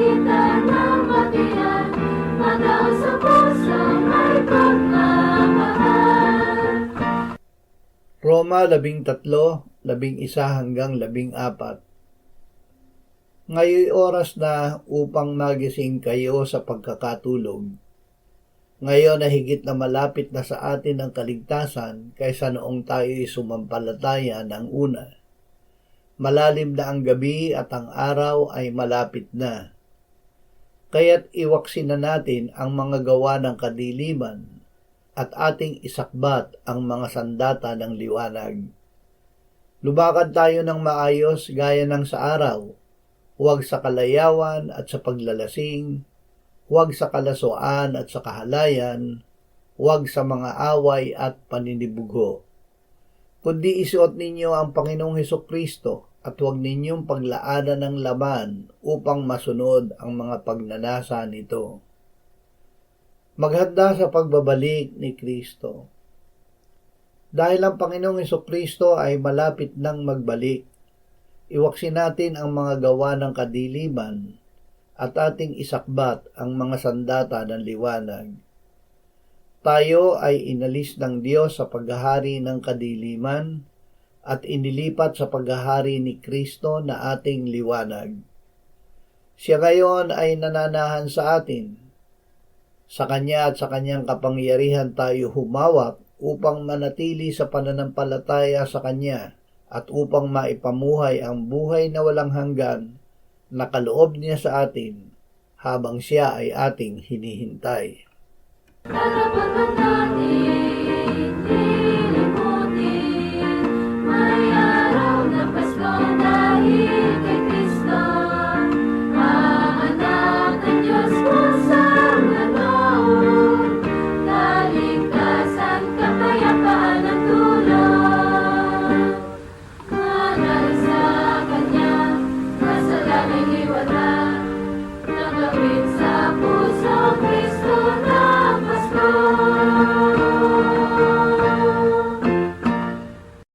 pamagitan ng batian, madaon sa puso may pagmamahal. Roma 13:11-14. Ngayon oras na upang magising kayo sa pagkakatulog. Ngayon na higit na malapit na sa atin ang kaligtasan kaysa noong tayo'y sumampalataya ng una. Malalim na ang gabi at ang araw ay malapit na. Kaya't iwaksin na natin ang mga gawa ng kadiliman at ating isakbat ang mga sandata ng liwanag. Lumakad tayo ng maayos gaya ng sa araw, huwag sa kalayawan at sa paglalasing, huwag sa kalasuan at sa kahalayan, huwag sa mga away at paninibugho. Kundi isuot ninyo ang Panginoong Hesukristo at huwag ninyong paglaanan ng laman upang masunod ang mga pagnanasa nito. Maghanda sa pagbabalik ni Kristo. Dahil ang Panginoong Hesukristo ay malapit nang magbalik, iwaksin natin ang mga gawa ng kadiliman at ating isakbat ang mga sandata ng liwanag. Tayo ay inalis ng Diyos sa paghahari ng kadiliman at inilipat sa paghahari ni Kristo na ating liwanag. Siya ngayon ay nananahan sa atin. Sa Kanya at sa Kanyang kapangyarihan tayo humawak upang manatili sa pananampalataya sa Kanya at upang maipamuhay ang buhay na walang hanggan na kaloob niya sa atin habang siya ay ating hinihintay. Karapatan natin lilimutin, may araw na Pasko dahil kay Kristo. Anak ng Diyos pusang nanood, kaligtasan, kapayapaan at tulong. Sa Kanya, kasalanang iwala, nagawin